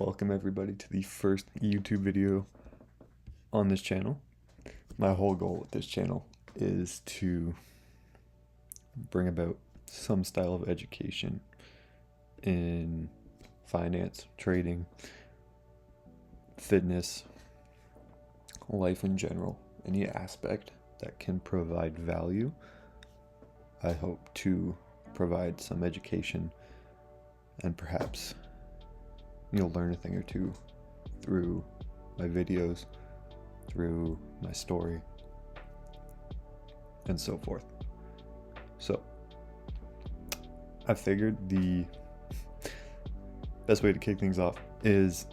Welcome everybody to the first YouTube video on this channel. My whole goal with this channel is to bring about some style of education in finance, trading, fitness, life in general, any aspect that can provide value. I hope to provide some education and perhaps you'll learn a thing or two through my videos, through my story, and so forth. So I figured the best way to kick things off is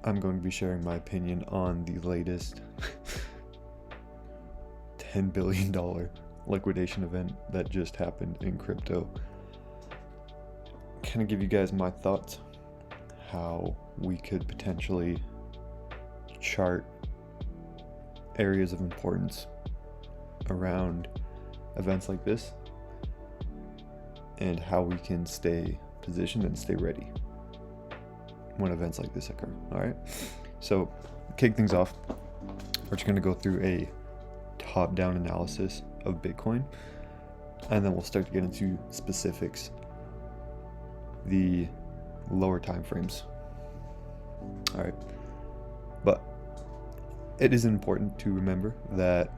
I'm going to be sharing my opinion on the latest $10 billion liquidation event that just happened in crypto. Kind of give you guys my thoughts, how we could potentially chart areas of importance around events like this, and how we can stay positioned and stay ready when events like this occur. All right, so to kick things off, we're just going to go through a top-down analysis of Bitcoin, and then we'll start to get into specifics, the lower time frames. All right, but it is important to remember that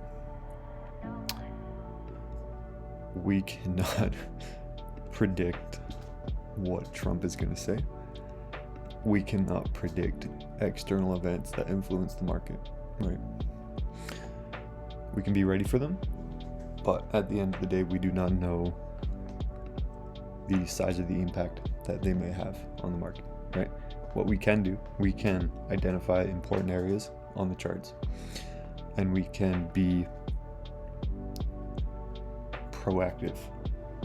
we cannot predict what Trump is going to say. We cannot predict external events that influence the market, right? We can be ready for them, but at the end of the day, we do not know the size of the impact that they may have on the market, right? What we can do, we can identify important areas on the charts, and we can be proactive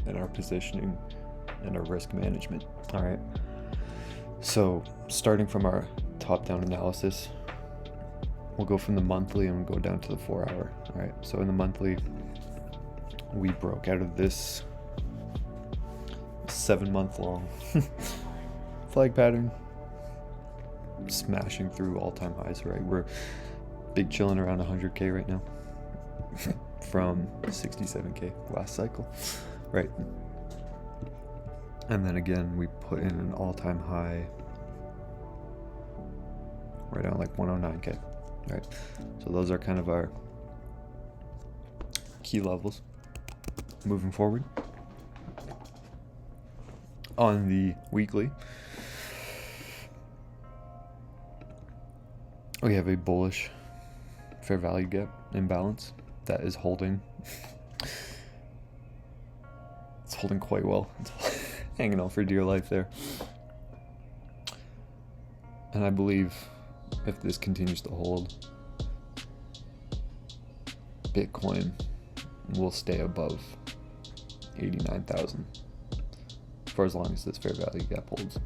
in our positioning and our risk management. All right, so starting from our top-down analysis, we'll go from the monthly and we'll go down to the 4-hour. All right, so in the monthly, we broke out of this 7-month-long flag pattern, smashing through all-time highs. Right, we're big chilling around 100k right now from 67k last cycle, right? And then again, we put in an all-time high right on like 109k. Right, so those are kind of our key levels moving forward. On the weekly, we have a bullish fair value gap imbalance that is holding. It's holding quite well. It's hanging on for dear life there. And I believe if this continues to hold, Bitcoin will stay above 89,000 for as long as this fair value gap holds,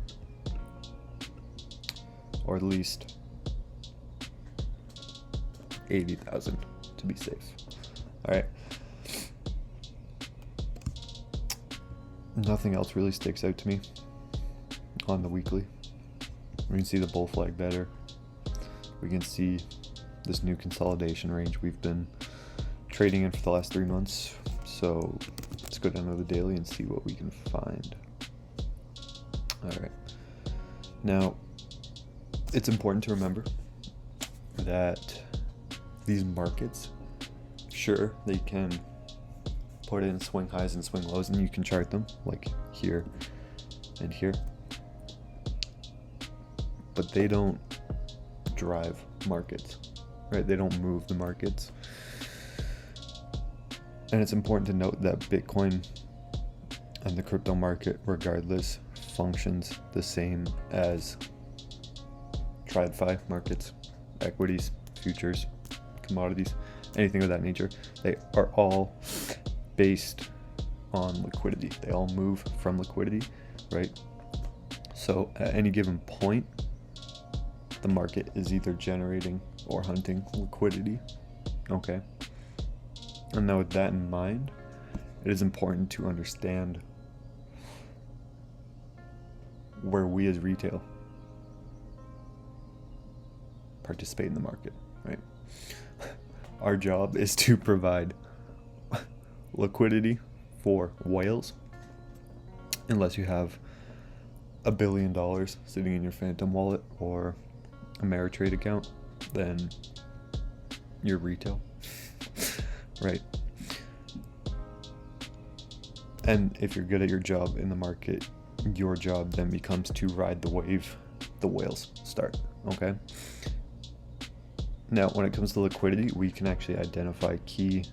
or at least 80,000 to be safe. All right, nothing else really sticks out to me on the weekly. We can see the bull flag better. We can see this new consolidation range we've been trading in for the last 3 months. So let's go down to the daily and see what we can find. All right, now it's important to remember that these markets, sure, they can put in swing highs and swing lows and you can chart them like here and here, but they don't drive markets, right? They don't move the markets. And it's important to note that Bitcoin and the crypto market, regardless, functions the same as TradFi markets, equities, futures, commodities, anything of that nature. They are all based on liquidity. They all move from liquidity, right? So at any given point, the market is either generating or hunting liquidity. Okay, and now with that in mind, it is important to understand where we as retail participate in the market, right? Our job is to provide liquidity for whales. Unless you have $1 billion sitting in your Phantom wallet or a Ameritrade account, then you're retail, right? And if you're good at your job in the market, your job then becomes to ride the wave the whales start, okay? Now, when it comes to liquidity, we can actually identify key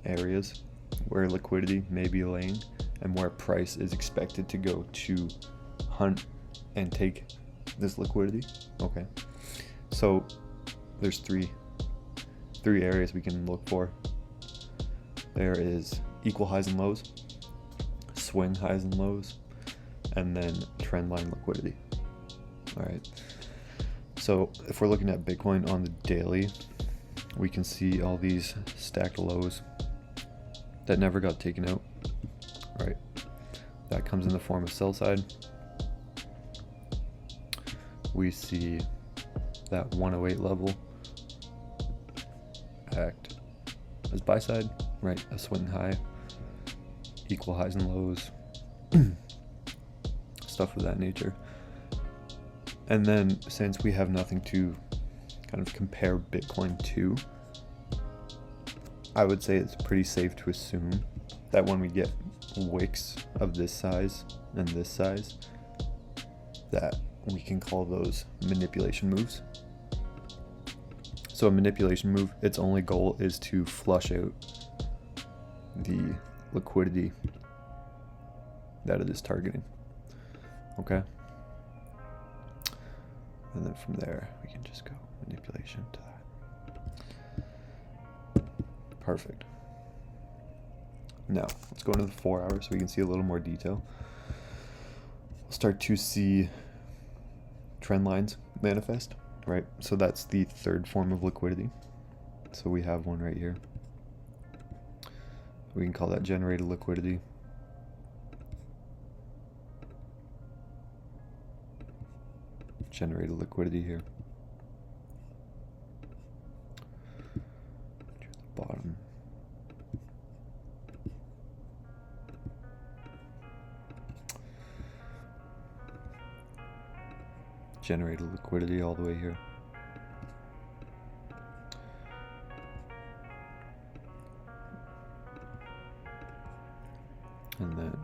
areas where liquidity may be laying and where price is expected to go to hunt and take this liquidity, okay? So there's three areas we can look for. There is equal highs and lows, swing highs and lows, and then trendline liquidity. All right. So if we're looking at Bitcoin on the daily, we can see all these stacked lows that never got taken out. Right. That comes in the form of sell side. We see that 108 level act as buy side, right? A swing high, equal highs and lows, stuff of that nature. And then since we have nothing to kind of compare Bitcoin to, I would say it's pretty safe to assume that when we get wicks of this size and this size, that we can call those manipulation moves. So a manipulation move, its only goal is to flush out the liquidity that it is targeting. Okay. And then from there, we can just go manipulation to that. Perfect. Now, let's go into the 4 hours so we can see a little more detail. We'll start to see trend lines manifest, right? So that's the third form of liquidity. So we have one right here. We can call that generated liquidity. Generated liquidity here. Bottom. Generated liquidity all the way here. And then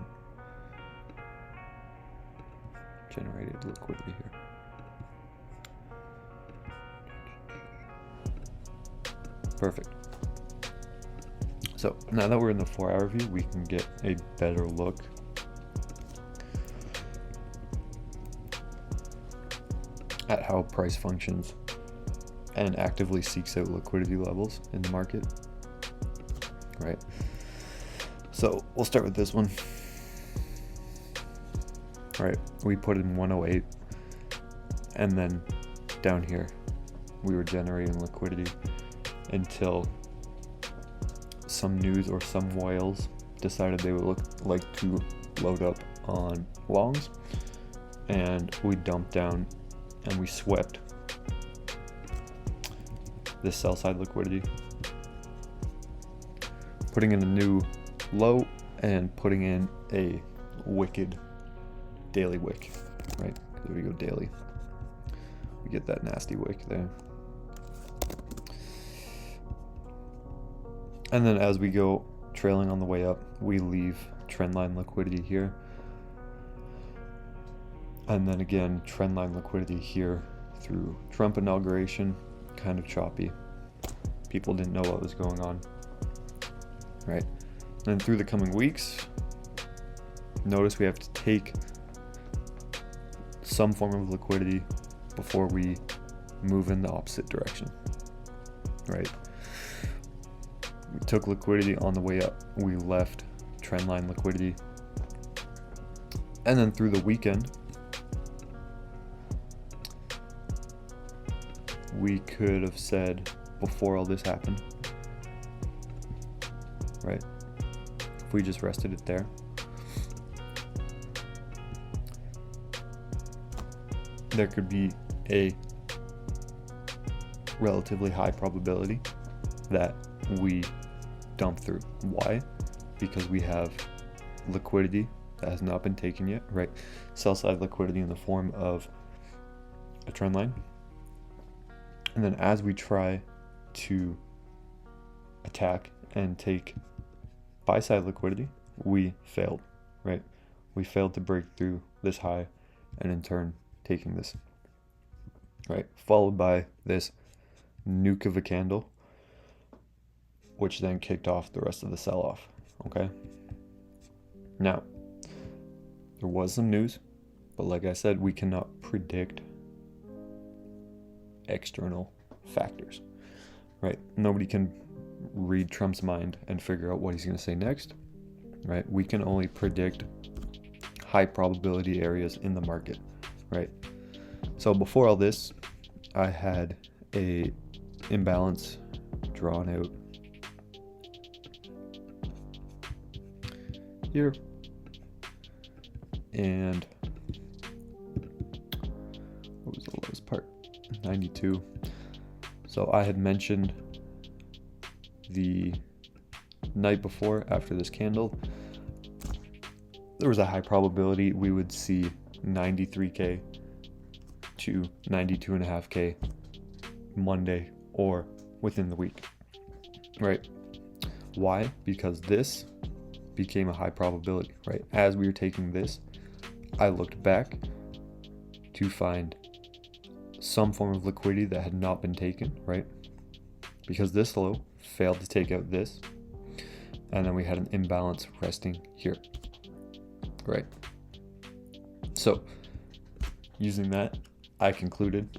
generated liquidity here. Perfect. So now that we're in the 4 hour view, we can get a better look at how price functions and actively seeks out liquidity levels in the market, right? So we'll start with this one. All right, we put in 108, and then down here we were generating liquidity until some news or some whales decided they would like to load up on longs, and we dumped down and we swept this sell side liquidity, putting in a new low and putting in a wicked daily wick, right? There we go, daily. We get that nasty wick there. And then as we go trailing on the way up, we leave trendline liquidity here. And then again, trendline liquidity here through Trump inauguration, kind of choppy. People didn't know what was going on, right? And through the coming weeks, notice we have to take some form of liquidity before we move in the opposite direction, right? We took liquidity on the way up. We left trendline liquidity. And then through the weekend, we could have said before all this happened, right? If we just rested it there, there could be a relatively high probability that we dump through. Why? Because we have liquidity that has not been taken yet, right? Sell side liquidity in the form of a trend line. And then as we try to attack and take buy side liquidity, we failed, right? We failed to break through this high and in turn taking this, right? Followed by this nuke of a candle, which then kicked off the rest of the sell-off, okay? Now, there was some news, but like I said, we cannot predict external factors, right? Nobody can read Trump's mind and figure out what he's going to say next, right? We can only predict high probability areas in the market, right? So before all this, I had a imbalance drawn out here, and what was the lowest part? 92. So I had mentioned the night before, after this candle, there was a high probability we would see 93k to 92.5k Monday or within the week, right? Why? Because this became a high probability, right? As we were taking this, I looked back to find some form of liquidity that had not been taken, right? Because this low failed to take out this, and then we had an imbalance resting here, right? So using that, I concluded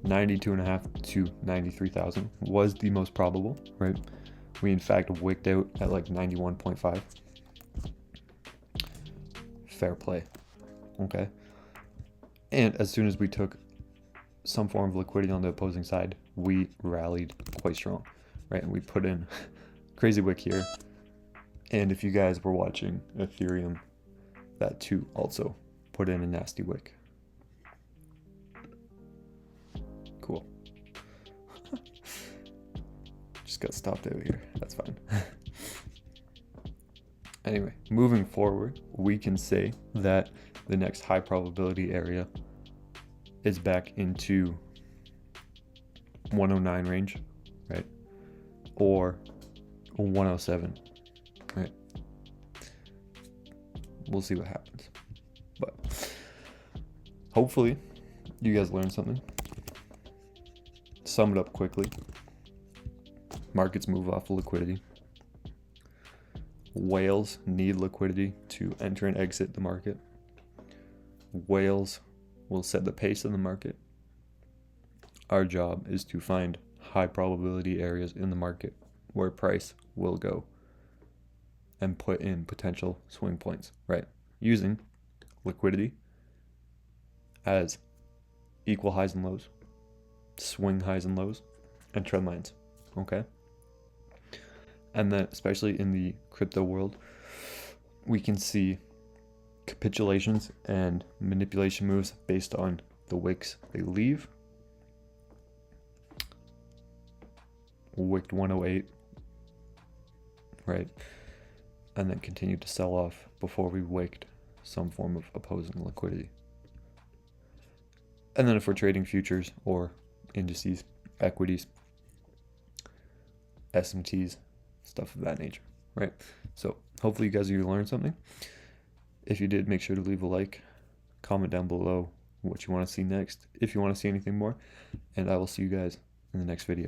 92.5 to 93,000 was the most probable, right? We in fact wicked out at like 91.5. Fair play, okay? And as soon as we took some form of liquidity on the opposing side, we rallied quite strong, right? And we put in crazy wick here. And if you guys were watching Ethereum, that too also put in a nasty wick. Cool. Just got stopped out here. That's fine. Anyway, moving forward, we can say that the next high probability area is back into 109 range, right? Or 107, right? We'll see what happens. But hopefully you guys learned something. Sum it up quickly. Markets move off of liquidity. Whales need liquidity to enter and exit the market. Whales will set the pace of the market. Our job is to find high probability areas in the market where price will go and put in potential swing points, right? Using liquidity as equal highs and lows, swing highs and lows, and trend lines, okay? And then especially in the crypto world, we can see capitulations and manipulation moves based on the wicks they leave. Wicked 108, right? And then continued to sell off before we wicked some form of opposing liquidity. And then if we're trading futures or indices, equities, SMTs, stuff of that nature, right? So hopefully you guys learned something. If you did, make sure to leave a like, comment down below what you want to see next, if you want to see anything more, and I will see you guys in the next video.